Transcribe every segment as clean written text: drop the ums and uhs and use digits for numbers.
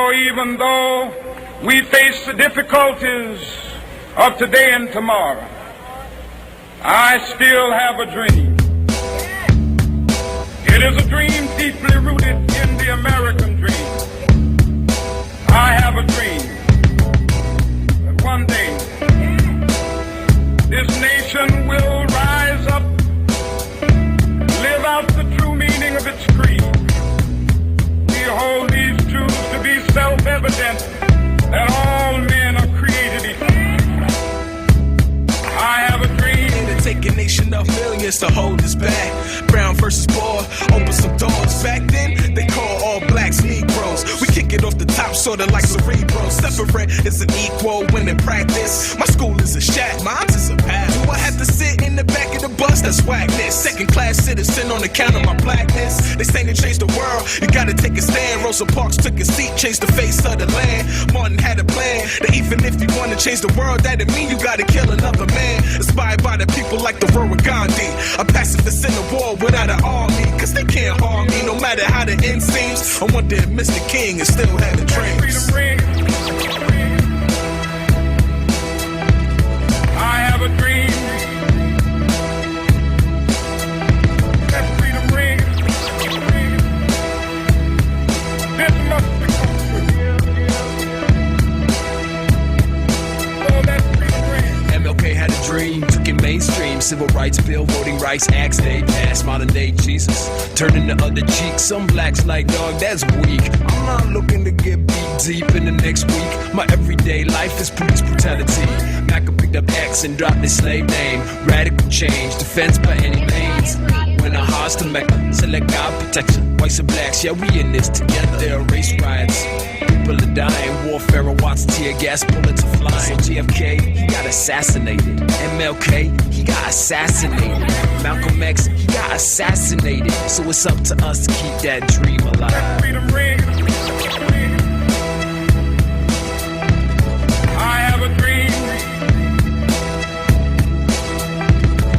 So even though we face the difficulties of today and tomorrow, I still have a dream. It is a dream deeply rooted in the American dream. I have a dream that one day this nation will rise up, live out the true meaning of its creed. We hold these truths to be self-evident, that all men are created equal. I have a dream. It'll take a nation of millions to hold us back. Brown versus poor, open some doors. Back then, they call all blacks Negroes. We kick it off the top, sorta like Cerebro. Separate is an equal when in practice. My school is a shack, mine's is a pad. Do I have to sit in the back of the bus? That's whackness. Second class citizen on account of my blackness. They say to change the world, you gotta take a stand. Rosa Parks took a seat, changed the face of the land. Martin had a plan, that even if you wanna change the world, that'd mean you gotta kill another man. Inspired by the people like the Royal Gandhi. A pacifist in the war without an army, cause they can't harm me no matter how the end seems. I wonder if Mr. King is still having dreams. I have a dream. That freedom ring. This must become true. Oh, that freedom ring. MLK had a dream, took it mainstream. Civil rights bill, voting rights acts, they passed. Modern day Jesus, turning the other cheek. Some blacks like, dog, that's weak. I'm not looking to get beat deep in the next week. My everyday life is police brutality. Macca picked up X and dropped his slave name. Radical change, defense by any means. When a hostile Mecca, select God protection. Whites and blacks, yeah, we in this together. There are race riots, people are dying. Warfare, watts, tear gas, bullets are flying. So JFK, he got assassinated. MLK, he got assassinated. Malcolm X, he got assassinated. So it's up to us to keep that dream alive. That freedom ring. I have a dream.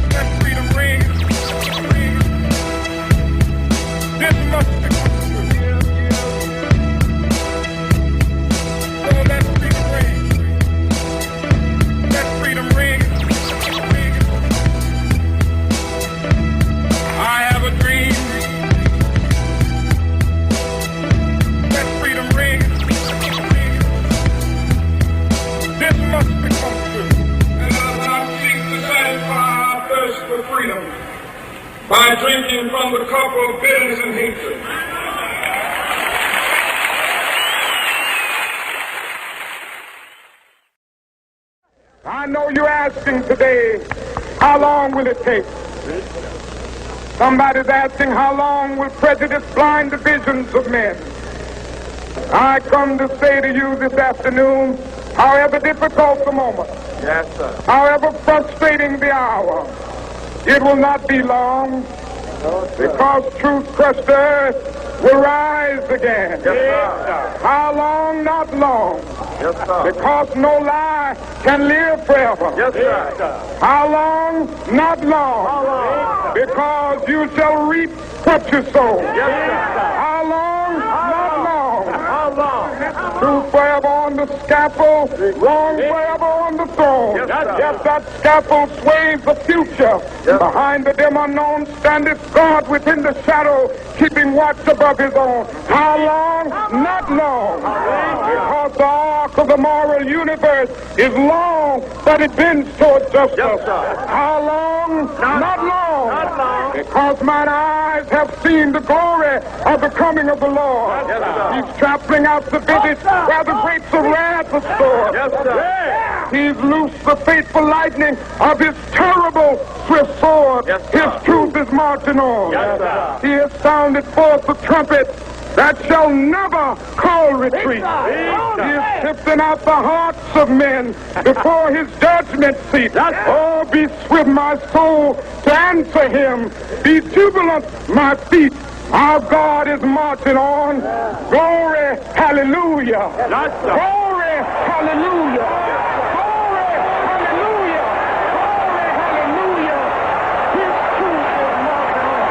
That freedom ring. This must become true. Oh, that freedom ring. That freedom ring. I have a dream. That freedom ring. This must become true. And I seek to satisfy our thirst for freedom by drinking from the cup of bitterness and hatred. I know you're asking today, how long will it take? Somebody's asking, how long will prejudice blind the visions of men? I come to say to you this afternoon, however difficult the moment, Yes, sir. however frustrating the hour, it will not be long, because truth crushed earth will rise again. Yes, sir. How long? Not long. Yes, sir. Because no lie can live forever. Yes, sir. How long? Not long. Because you shall reap what you sow. Yes, sir. How long? Not long. How long? Truth forever on the scaffold, wrong forever on the throne. Yes, sir. Yes, that scaffold sways the future. Yes. Behind the dim unknown standeth God within the shadow, keeping watch above his own. How long? Not long. Because the arc of the moral universe is long, but it bends toward justice. Yes, sir. How long? Not long. Not long. Because mine eyes have seen the glory of the coming of the Lord. Yes, sir. He's trampling out the visage where the grapes of wrath are stored. Yes, sir. He's loosed the fateful lightning of his terrible swift sword. Yes, sir. His truth is marching on. Yes, sir. He has sounded forth the trumpet that shall never call retreat. He is sifting out the hearts of men before his judgment seat. Oh, be swift, my soul, to answer him. Be jubilant, my feet. Our God is marching on. Glory, hallelujah. Glory, hallelujah. Glory, hallelujah. Glory, hallelujah. His truth is marching on.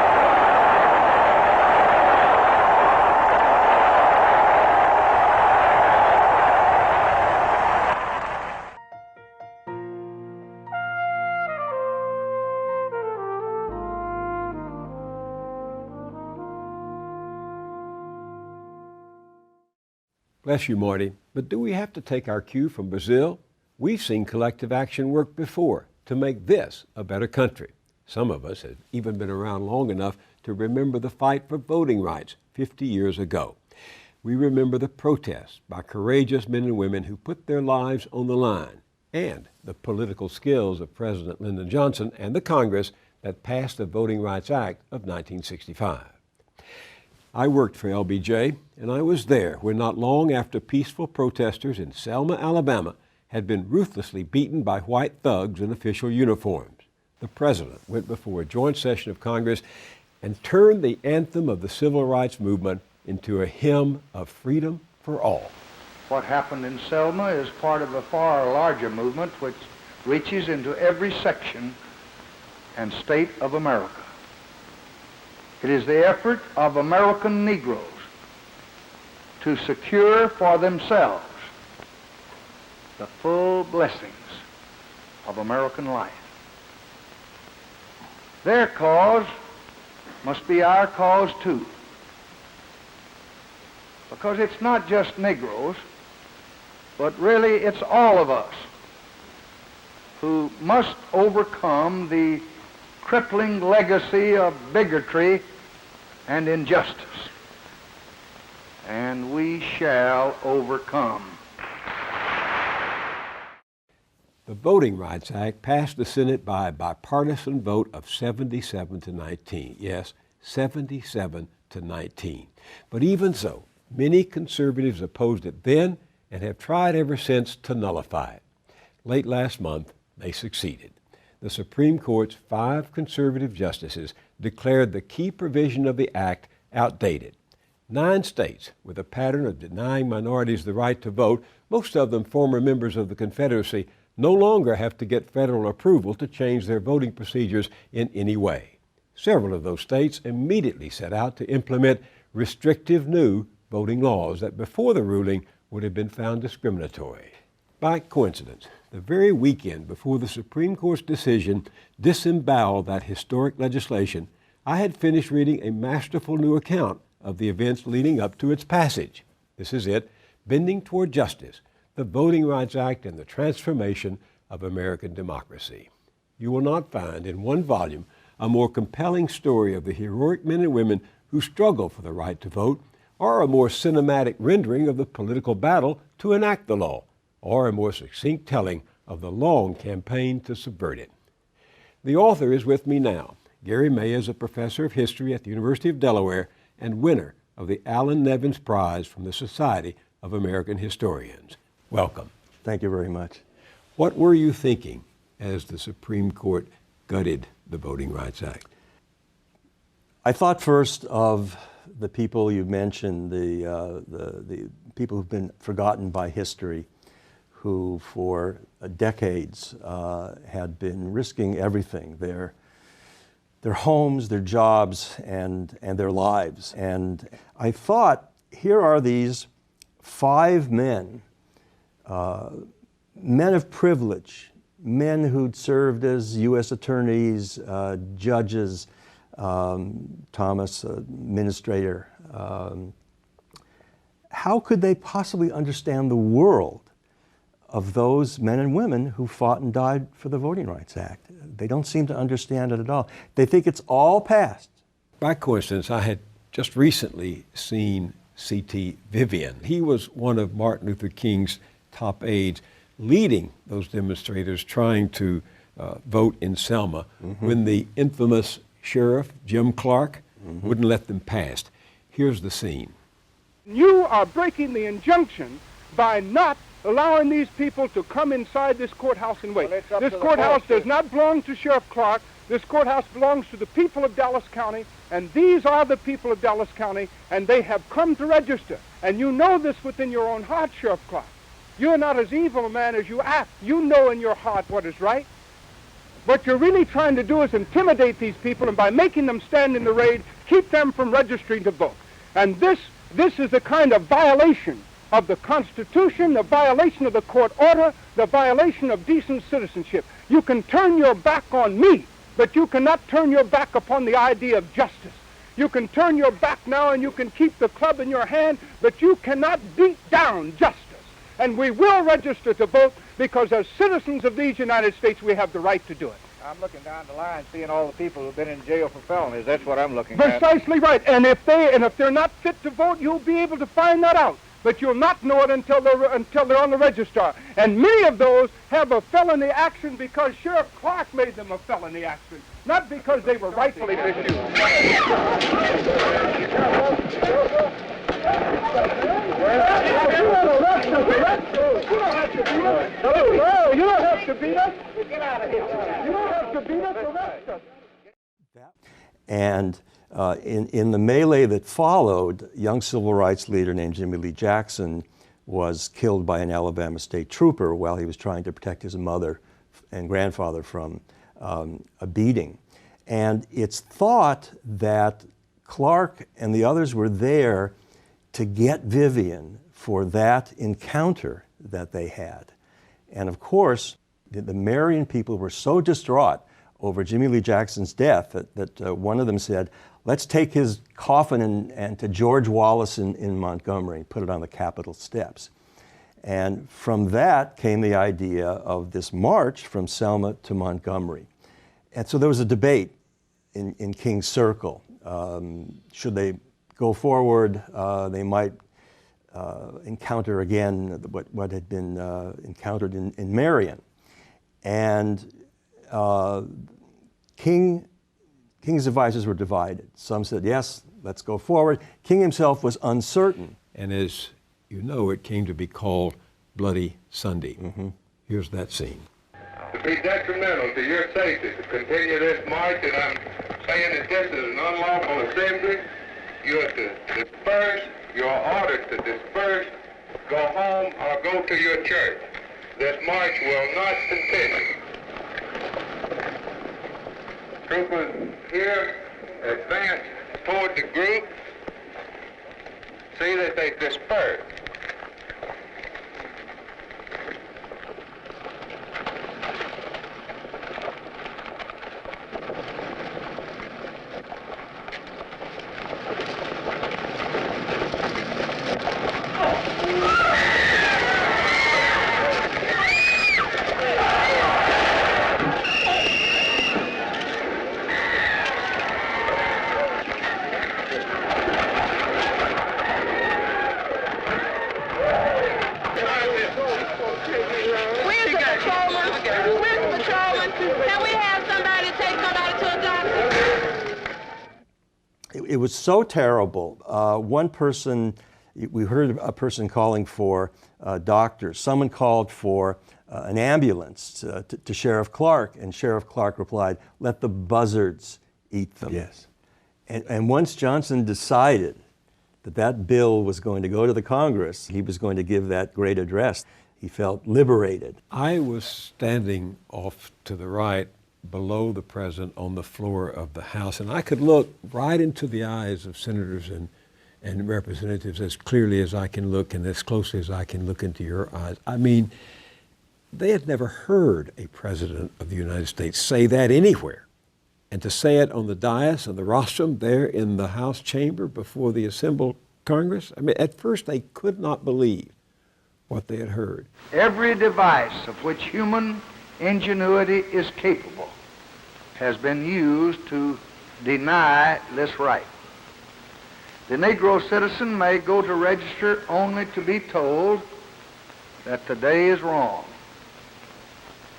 Bless you, Marty. But do we have to take our cue from Brazil? We've seen collective action work before to make this a better country. Some of us have even been around long enough to remember the fight for voting rights 50 years ago. We remember the protests by courageous men and women who put their lives on the line, and the political skills of President Lyndon Johnson and the Congress that passed the Voting Rights Act of 1965. I worked for LBJ, and I was there when not long after peaceful protesters in Selma, Alabama, had been ruthlessly beaten by white thugs in official uniforms. The president went before a joint session of Congress and turned the anthem of the civil rights movement into a hymn of freedom for all. What happened in Selma is part of a far larger movement which reaches into every section and state of America. It is the effort of American Negroes to secure for themselves the full blessings of American life. Their cause must be our cause too, because it's not just Negroes, but really it's all of us who must overcome the crippling legacy of bigotry and injustice. And we shall overcome. The Voting Rights Act passed the Senate by a bipartisan vote of 77 to 19. Yes, 77 to 19. But even so, many conservatives opposed it then and have tried ever since to nullify it. Late last month, they succeeded. The Supreme Court's 5 conservative justices declared the key provision of the act outdated. 9 states with a pattern of denying minorities the right to vote, most of them former members of the Confederacy, no longer have to get federal approval to change their voting procedures in any way. Several of those states immediately set out to implement restrictive new voting laws that before the ruling would have been found discriminatory. By coincidence, the very weekend before the Supreme Court's decision disemboweled that historic legislation, I had finished reading a masterful new account of the events leading up to its passage. This is it, Bending Toward Justice, the Voting Rights Act and the Transformation of American Democracy. You will not find in one volume a more compelling story of the heroic men and women who struggle for the right to vote, or a more cinematic rendering of the political battle to enact the law, or a more succinct telling of the long campaign to subvert it. The author is with me now. Gary May is a professor of history at the University of Delaware and winner of the Allen Nevins Prize from the Society of American Historians. Welcome. Thank you very much. What were you thinking as the Supreme Court gutted the Voting Rights Act? I thought first of the people you mentioned, the people who've been forgotten by history, who for decades had been risking everything, their homes, their jobs, and their lives. And I thought, here are these 5 men, men of privilege, men who'd served as U.S. attorneys, judges, Thomas, administrator. How could they possibly understand the world of those men and women who fought and died for the Voting Rights Act? They don't seem to understand it at all. They think it's all past. By coincidence, I had just recently seen C.T. Vivian. He was one of Martin Luther King's top aides, leading those demonstrators trying to vote in Selma when the infamous sheriff, Jim Clark, wouldn't let them pass. Here's the scene. You are breaking the injunction by not allowing these people to come inside this courthouse and wait. Well, this courthouse does not belong to Sheriff Clark. This courthouse belongs to the people of Dallas County, and these are the people of Dallas County, and they have come to register. And you know this within your own heart, Sheriff Clark. You're not as evil a man as you act. You know in your heart what is right. What you're really trying to do is intimidate these people, and by making them stand in the raid, keep them from registering to vote. And this is the kind of violation of the Constitution, the violation of the court order, the violation of decent citizenship. You can turn your back on me, but you cannot turn your back upon the idea of justice. You can turn your back now and you can keep the club in your hand, but you cannot beat down justice. And we will register to vote because as citizens of these United States, we have the right to do it. I'm looking down the line, seeing all the people who've been in jail for felonies. That's what I'm looking at. Precisely right. And if they're not fit to vote, you'll be able to find that out. But you'll not know it until they're on the registrar. And many of those have a felony action because Sheriff Clark made them a felony action, not because they were rightfully misused. No, you don't have to beat us. Get out of here. You don't have to beat us. Arrest us. And in the melee that followed, a young civil rights leader named Jimmy Lee Jackson was killed by an Alabama state trooper while he was trying to protect his mother and grandfather from a beating. And it's thought that Clark and the others were there to get Vivian for that encounter that they had. And of course, the Marion people were so distraught over Jimmy Lee Jackson's death that one of them said, let's take his coffin and to George Wallace in Montgomery and put it on the Capitol steps. And from that came the idea of this march from Selma to Montgomery. And so there was a debate in King's Circle. Should they go forward? They might encounter again what had been encountered in Marion. And King's advisors were divided. Some said, yes, let's go forward. King himself was uncertain. And as you know, it came to be called Bloody Sunday. Mm-hmm. Here's that scene. To be detrimental to your safety to continue this march, and I'm saying that this is an unlawful assembly, you are to disperse, you are ordered to disperse, go home or go to your church. This march will not continue. Troopers here, advance toward the group. See that they disperse. It was so terrible. One person, we heard a person calling for doctors. Someone called for an ambulance to Sheriff Clark, and Sheriff Clark replied, "Let the buzzards eat them." Yes. And once Johnson decided that bill was going to go to the Congress, he was going to give that great address. He felt liberated. I was standing off to the right below the president on the floor of the House, and I could look right into the eyes of senators and representatives as clearly as I can look and as closely as I can look into your eyes. I mean, they had never heard a president of the United States say that anywhere. And to say it on the dais and the rostrum there in the House chamber before the assembled Congress, I mean, at first they could not believe what they had heard. Every device of which human ingenuity is capable has been used to deny this right. The Negro citizen may go to register only to be told that the day is wrong,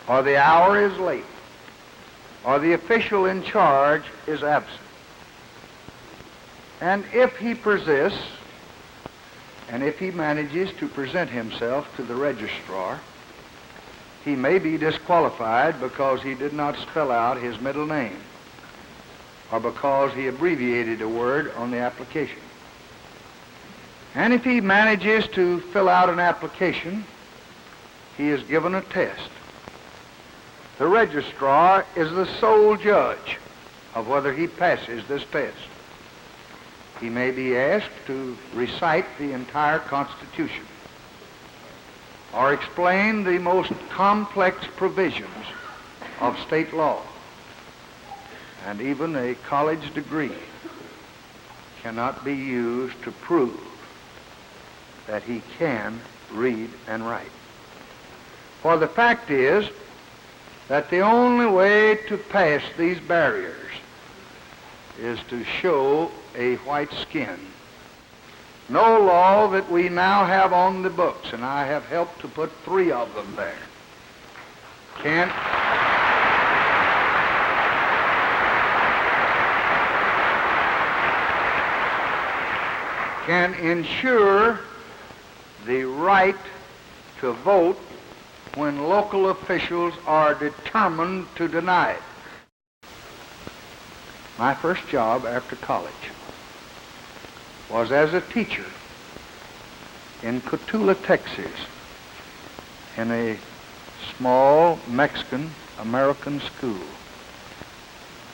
or the hour is late, or the official in charge is absent. And if he persists, and if he manages to present himself to the registrar, he may be disqualified because he did not spell out his middle name, or because he abbreviated a word on the application. And if he manages to fill out an application, he is given a test. The registrar is the sole judge of whether he passes this test. He may be asked to recite the entire Constitution or explain the most complex provisions of state law, and even a college degree cannot be used to prove that he can read and write. For the fact is that the only way to pass these barriers is to show a white skin. No law that we now have on the books, and I have helped to put 3 of them there, can ensure the right to vote when local officials are determined to deny it. My first job after college was as a teacher in Cotulla, Texas, in a small Mexican-American school.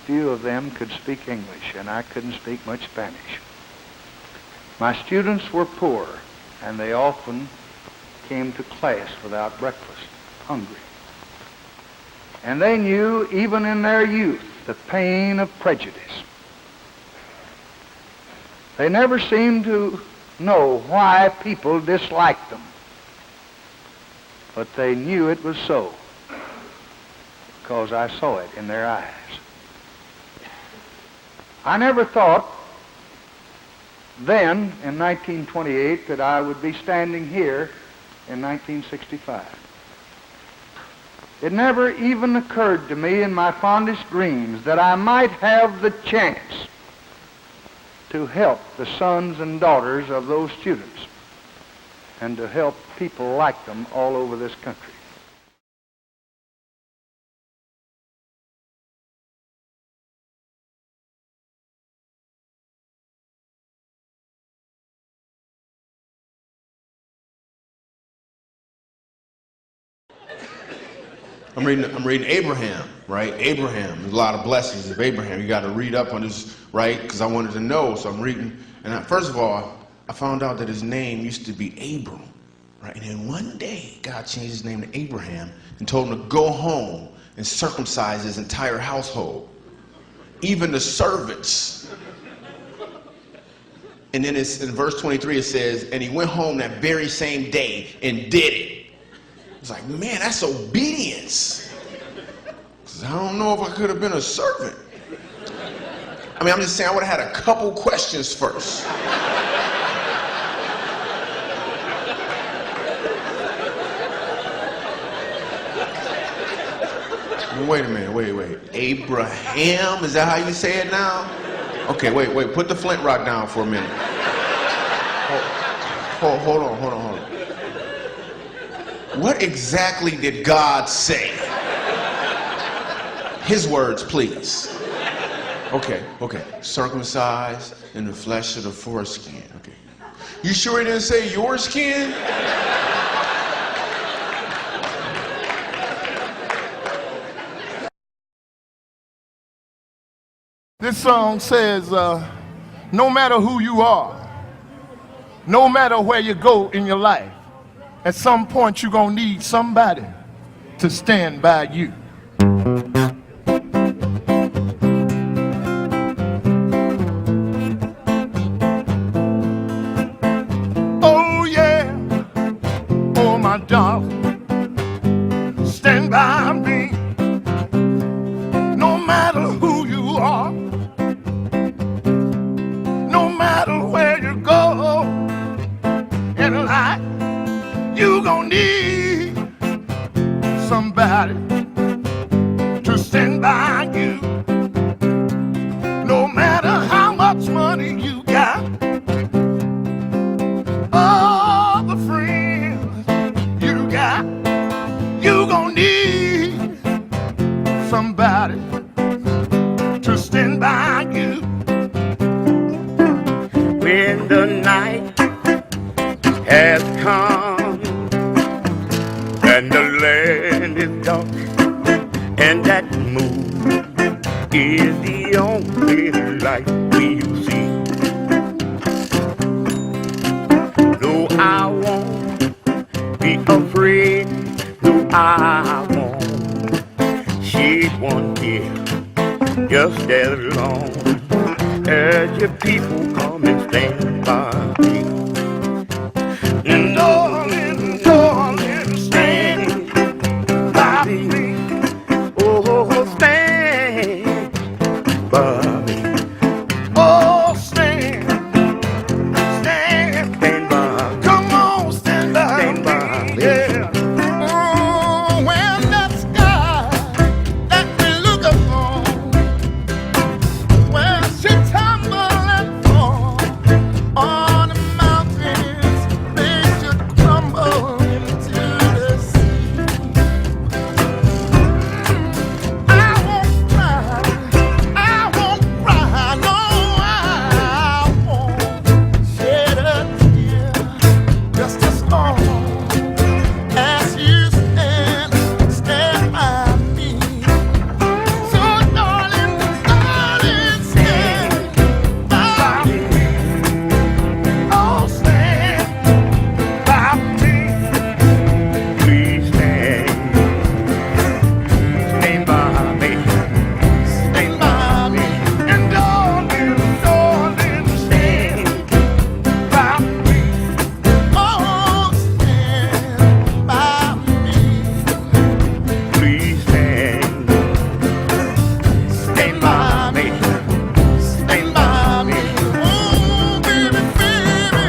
Few of them could speak English, and I couldn't speak much Spanish. My students were poor, and they often came to class without breakfast, hungry. And they knew, even in their youth, the pain of prejudice. They never seemed to know why people disliked them, but they knew it was so, because I saw it in their eyes. I never thought then, in 1928, that I would be standing here in 1965. It never even occurred to me in my fondest dreams that I might have the chance to help the sons and daughters of those students and to help people like them all over this country. I'm reading Abraham, right? Abraham, there's a lot of blessings of Abraham. You got to read up on this, right? Because I wanted to know, so I'm reading. And first of all, I found out that his name used to be Abram, right? And then one day, God changed his name to Abraham and told him to go home and circumcise his entire household, even the servants. And then in verse 23 it says, and he went home that very same day and did it. It's like, man, that's obedience. 'Cause I don't know if I could have been a servant. I mean, I'm just saying I would have had a couple questions first. Wait a minute, wait. Abraham, is that how you say it now? Okay, wait, put the flint rock down for a minute. Hold on. What exactly did God say? His words, please. Okay. Circumcised in the flesh of the foreskin. Okay. You sure he didn't say your skin? This song says, no matter who you are, no matter where you go in your life, at some point you're going to need somebody to stand by you. Oh yeah, oh my darling, stand by me. No matter who you are, no matter where you go in life, you gon' need somebody to stand by you. No matter how much money you got, all the friends you got, you gon' need somebody to stand by you. When the night has come and the land is dark, and that moon is the only light we'll see. No, I won't be afraid. No, I won't shed one tear just as long as your people come and stand by me. And darling, darling, stand by me. Oh, stand by me. Oh, stand by. Come on, stand by me. Yeah. Oh, when that sky that we look upon, when she tumble and fall on the mountains, they should crumble into the sea. I won't cry, no, I won't shed a tear, just as long as you stand by me. So darling, darling, stand by me. Oh, stand by me. Please stand by me. Stand by me. And darling, darling, stand by me. Oh, stand by me. Please stand by me. Stand by me. Oh, baby, baby.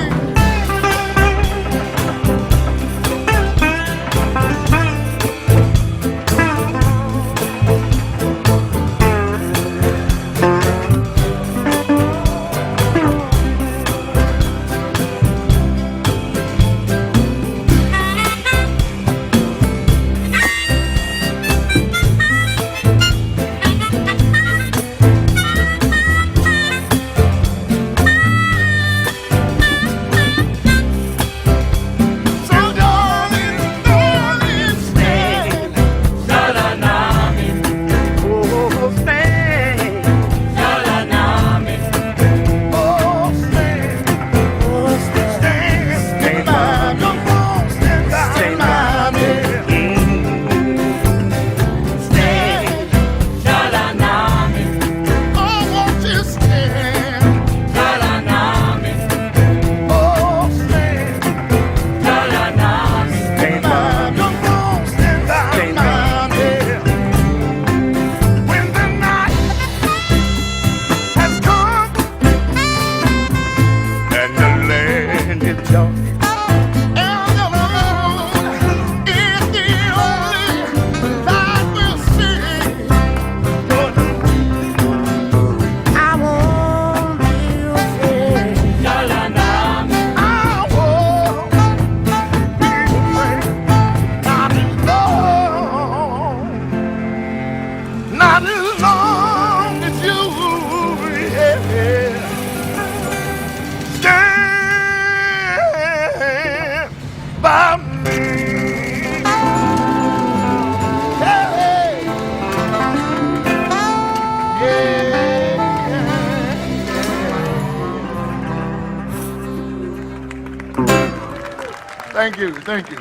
So darling, darling, stand. Oh, stand. Oh, stand. Stand by. Come on, stand by me. Stand. Oh, won't you stand? Oh, stand. Stand by. Come on, stand by me. When the night has come and the land is dark, and the moon is the only light we'll see. I won't be afraid. I won't be afraid. Not as long as you stand by me. Hey, yeah. Thank you.